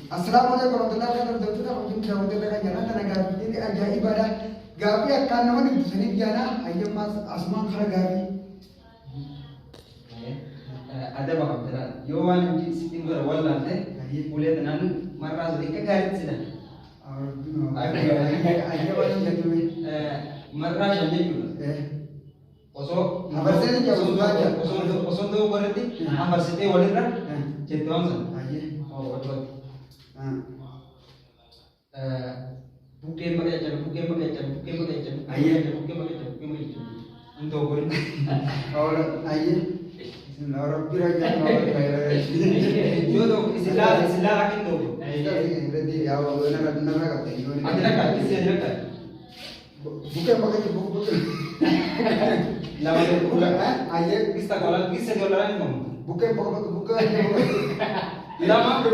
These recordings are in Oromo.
Assalamualaikum warahmatullahi wabarakatuh. Mungkin jauh dari kajian tenaga ini ajaib ada gapi akan nama di sini jana aja mas asman khara gapi. Ada bakal terang. Yowan di tinggal wala teh. Kuliah tenan marah sedikit garis sih. Aja orang jatuh. Marah saja juga. Oso. Habar saya jauh aja. Oso tuh berarti. Habar saya walin kan. Jadi orang Aja. Oh betul. Bukan bagai untuk beri. Orang aja. Orang kira jangan Jodoh istilah akin tu. berarti ya benar kata ini. Ada kan? Istilah kan? Bukan pakai buku. Lawan bukan. Aja Bisa kalau bisa jualan kamu. bukan bukan. Lama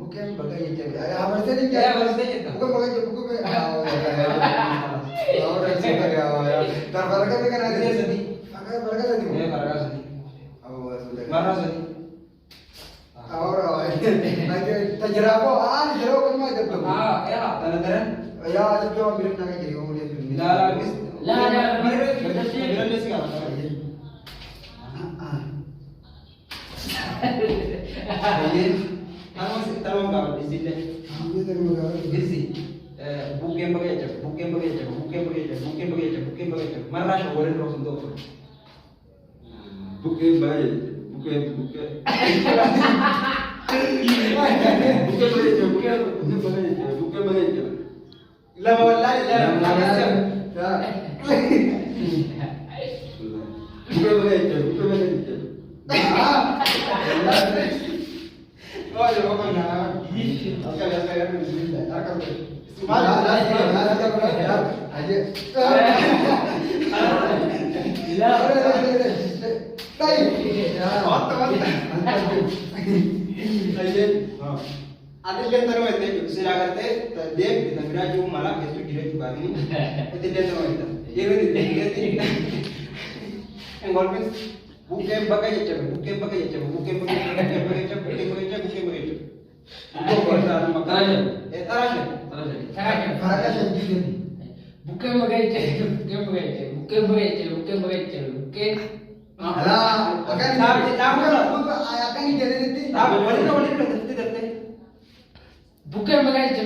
bukan bagai cewek. Habar saya Ya, habar saya itu. bukan bagai bukan. Orang suka ya. Terbaraka kan ada Dia sedih. Baraka tadi. Ya, para sedih. Oh, sudah. Marah sedih. Orang lagi tajarapo, tajarapo kan mah jatuh. Ya, tanda-tanda. Ya, ada cuma bilang nak jadi kamu lihat dulu. Bilang dia sih kan. Tahu nggak di sini? Dia tadi mau Di sini. Bukan begitu. Marah boleh terus untuk. Bukan baik. Bukan begitu. Lama wallahi lama. Bukan begitu. Oh, ya bukan nah. Sekali bismillah. Akan. aja. Ada yang tahu itu silakan teh dia kita mira cuma malah itu direct bagi itu dia tahu itu dia yang golpes bukan pakai cewek bukan makanya tarasnya Baraka sendiri. Bukan begitu. Alah, akan akan jadi nanti. tapi boleh tidak teh Bukan begitu.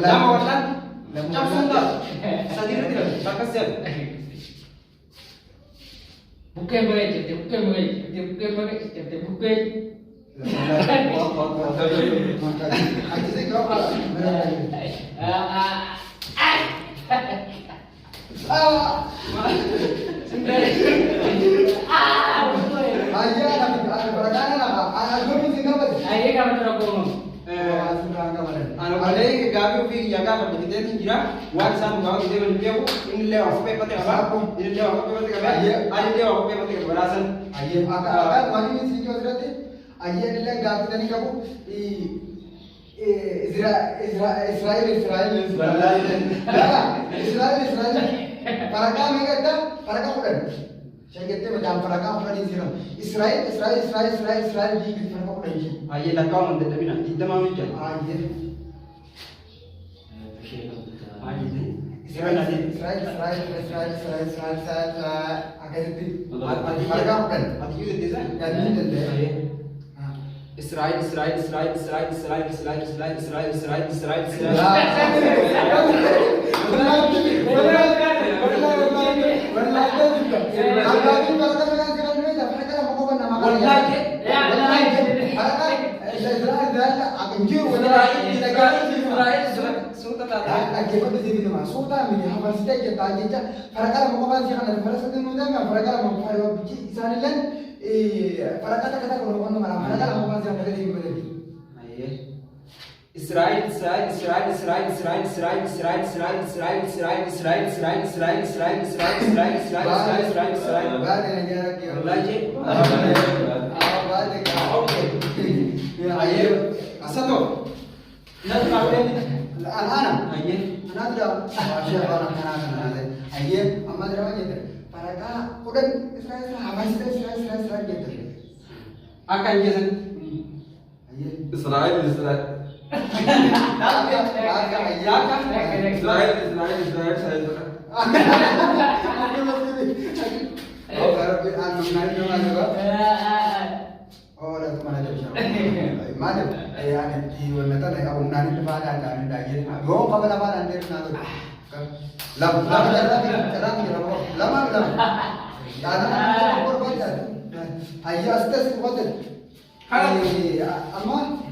lama wasan cap sunda sadira tidak bakasian Bukan begitu. Aku sih kau kalau. Aja ada beradaan lah. Aku mesti dapat. Ayo kamu terapung. anu balai gabi fi jaga pada kita ni jira wan sam gaw kita ni lew in lew apa pate apa in lew apa pate apa ali lew apa pate apa barasan Aja akan mari mesti kau berarti. Aja ni lah gapi tadi kamu Israel. Para kami kata para kamu kan. Saya kata macam para kamu kan di Israel di para kamu kan. aye la kaw man de bina idda ma mi jan Aja. Israel adi Israel akan itu. Para kamu kan. adi yude desa Kan ini deh. Israel Israel, Israel, Israel, Israel, Israel, Israel, Israel, Israel, Israel, Israel, Israel, Israel, Israel, Israel, Israel, Israel, Israel, Israel, Israel. بعد نجارك يا والله شيء. بعد اوكي. أيه. أساتو. نطلع وين؟ الآن أيه. أنا أدري أشياء أنا أيه أما أدري ما جد فرقة كودن إسرائيل حماس إسرائيل جد Akan jalan. أيه إسرائيل إسرائيل Oh, kalau kita mengenai nama apa? Oh, dah tu mana tu siapa? Mana? Ane di mana tu? Aku mengenai tu mana ada ane dah je. Yo, kamu lama ane tu nado. Lama lama. Jangan korban dah. Ayah astas korban. Amma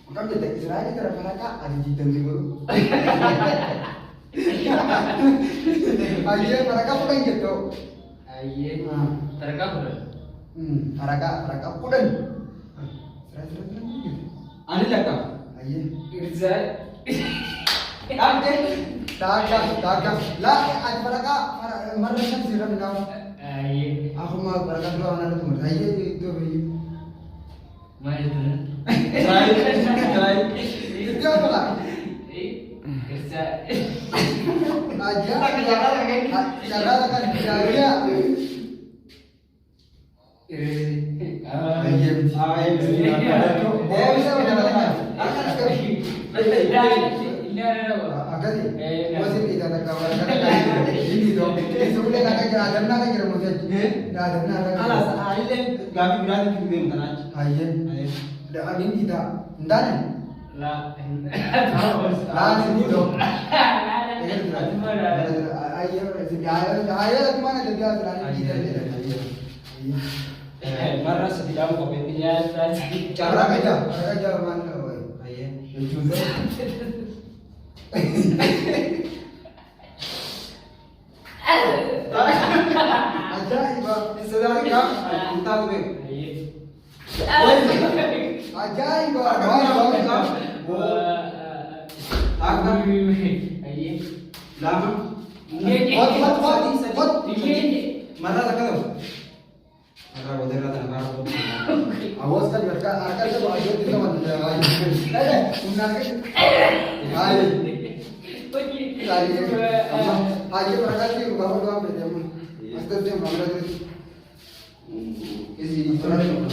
Bukan kita Israel kita mereka ada di tengah dulu. Ayah mereka bukan gitu. Aye. Terka pura. Mereka bukan. Ani laka. Ayah. Irza. Tak. Lah, ada mereka sih kan tahu. Aye. Aku mah mereka dua anak itu. Ayah itu. Mana tu? إسرائيل Itu apa lah? Irza. Aja. Cara kan dia. Marah setiap komennya Cara aja mana? Ayah. Ajaib. Sedang kan? Kita tu. Ajaib. Akan Aye. lama. What? Marah tak kau? Marah bodoh lah tak marah. Awas kan mereka akan tu aja kita mana? Aja mereka sih bawa dua beda. Master dia mana tu? Isi orang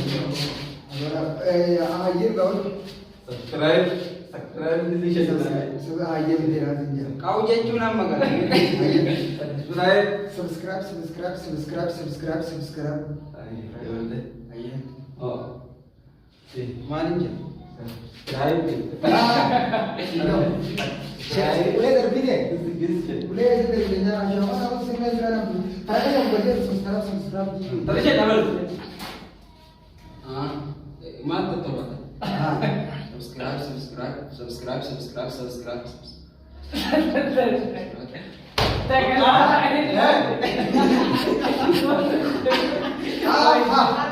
aja bawa. سبسكرايب اللي شغال Sudah aja beda aja. Kau jangan cuma makan. سبسكرايب Subscribe. Aja. اه Mana je? سبسكرايب Boleh terpilih. Boleh terpilihnya. Siapa tahu sih sekarang. Tapi yang boleh subscribe. Tapi saya tak boleh. Mata tu apa? Subscribe.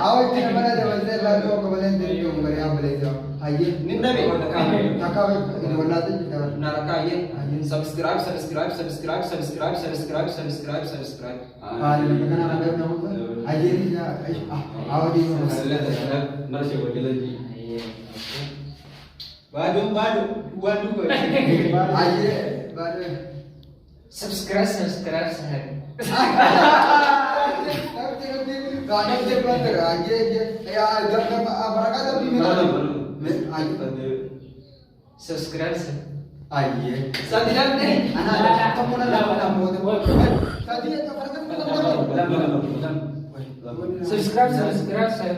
Awak tidak mana ada wajah lalu kemudian dari yang beri apa lagi? Aye. Ninda be. Kakak ini mana tu kita. Naraka ye. Subscribe. Ah, ini bukan ada nama. Aye ni ya. Awak di mana? مرشي وكذا Badu kau. Aye, baru. Subscribe sehari. Gaana se baat कर आगे या जब तक बरका तब भी मैं आगे Subscribe se. आइए Sadiran ni. अना तुम ना लगा मोद शादी का फर्क Subscribe se.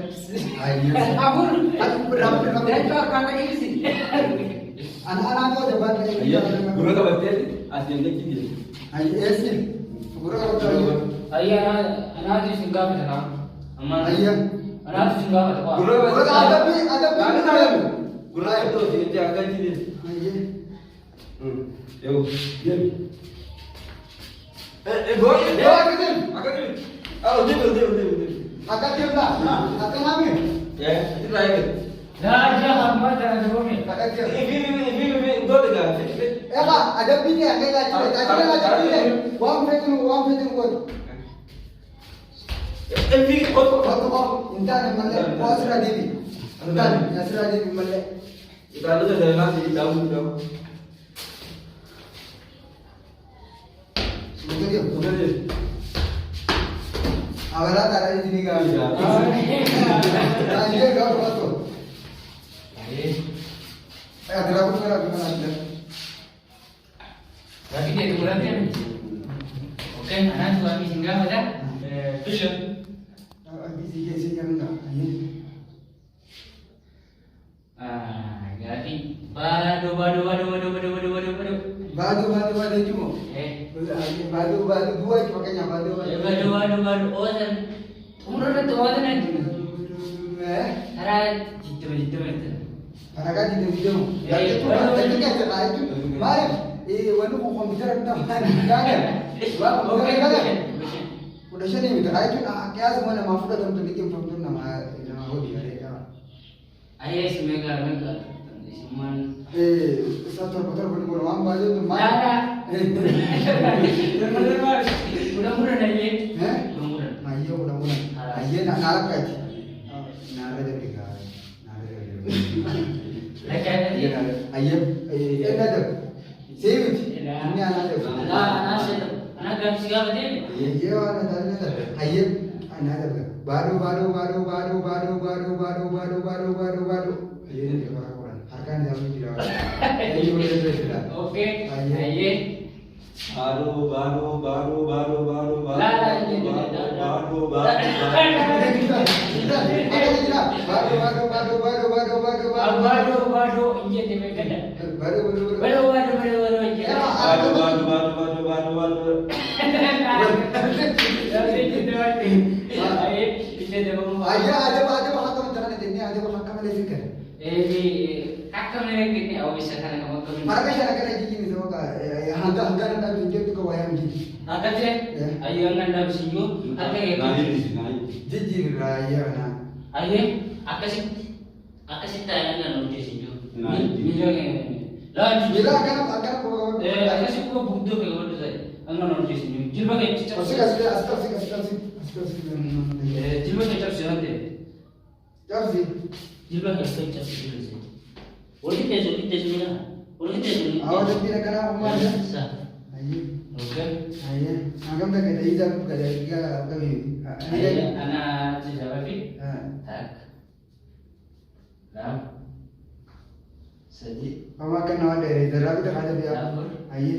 आइए Abur. रब Dah tu akan lagi sih. अना को जब बात गुरु का बच्चे आज दिन की दिन आइए ऐसे पूरा होता है Ayah anak di Singapura sekarang. Aman. आइए Anak di Singapura. गुरु का पूरा ada गुरु का तो दिन आगे की दिन आइए यो ये boy gitu आगे ah udah agak dia lah agak kami ya itu lagi لا جاء ما ترى دومي Takkan في دول ده Eka, ada bini yang kayak tadi. Tadi ada bini. Uang fetin kod. في Kod intan malle. Wasra devi. Intan nasra devi malle. kalau ada nasi daun daun Betul dia. udah deh Awalnya tak ada di sini kan. Iya. Nah, dia kau betul. Ada apa kau lagi mana ada? Tapi dia itu berarti kan. Oke, anak suami singgah ada. Vision. Bisi sih yang enggak. Jadi badu Badu cuma. Badu dua cuma kayaknya badu. Oh dan umur itu ada nanti. Cara jitu itu. Anak di video. Jadi itu tapi kan cerita itu. Mari, wanu komputer kita mana? Oke kan? Udah sini kita itu kayak semua nama sudah tentu bikin foto nama hobi ada. Ayah semoga Simon. Satu motor benar orang baju tu mana? Ada. Mudah-mudahan aja. Mudah-mudahan. Nah iya mudah-mudahan. Iya nak narak aja. Narak jadi kan. Lekas aja. Ayah, ada. Save. Ini anak ada. Anak gam segala deh. Iya anak ada. Ayah, anak ada. Baru. Iya dia orang. Harga dia tidak. Oke. Ayah. Baru. Iya dia kena. Baru. Ayah ada mahakam jangan ini ada mahakam lagi kan. Kakak mereka ini awis sekarang kamu kami. Mereka jangan kena gini semua kan. Hangga nanti tunjuk tu kau yang gini. Agak je. Ayo anda bersenyum. Agak ya. Jijik raya na. Ayo. Agak sih tanya dengan orang bersenyum. Lah. Bila akan kau. Agak sih kau butuh ke orang tu saya. Angkat orang bersenyum. Jilbab yang cicak. Astaghfirullah. Jilbab yang cicak siapa deh? Jadi Jilbab yang cicak siapa deh? Orang kita semua. Orang kita semua. awak dah tidak kena umar ya. Sah. Ayah. Oke. Ayah. Agam dah kena ijab kada tiga kami. Ayah anak siapa sih? Tak. Lam. Sedih. Awak kena ada dari darah kita ada dia. Ayah.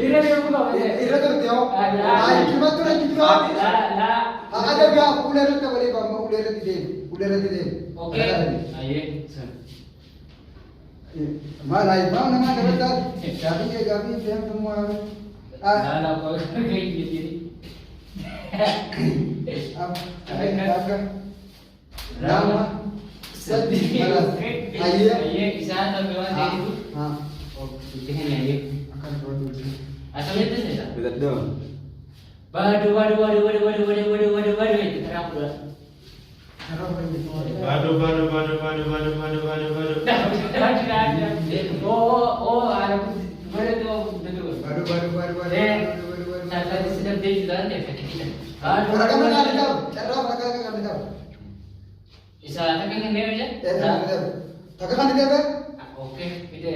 Ira dia buka. Ira tu dia. Ayah cuma tu lagi tu. Ada dia ular tu boleh bang, ular tu dia. Oke. Ayah. Malai bang nama dia betul. Kami dia semua. Nah, kau kayak gini. Nama sedih malas. Ayah. Bisa tak bilang itu? Oh, itu hanya ayah. Akan produk. Asal itu saja. Betul dong. Waduh, itu terang pula. Oh, ada betul. Nah, tadi sedang dia juga ada kita. Mereka mana ada tahu? Cara mereka kan ada tahu. Isa tak kan dia aja? Tak kan dia ber? Oke, kita.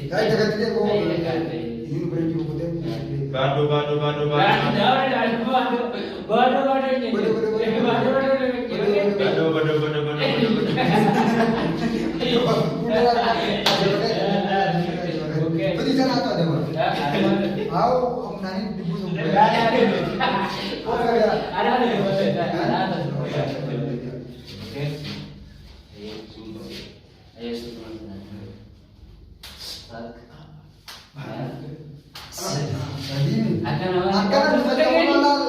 Saya jaga dia kau. Ini beri juga betul. Badu. Betul sana tu ada mana? Aku nani di busuk. Ada. Oke. Ayo semua. Akan bisa mengenal.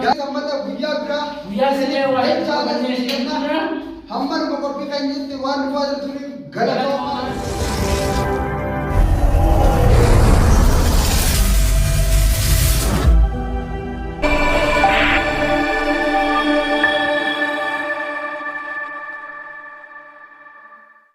Yang sama tu biar senyum. Hambar ko ko pikan ni wan wa tu galat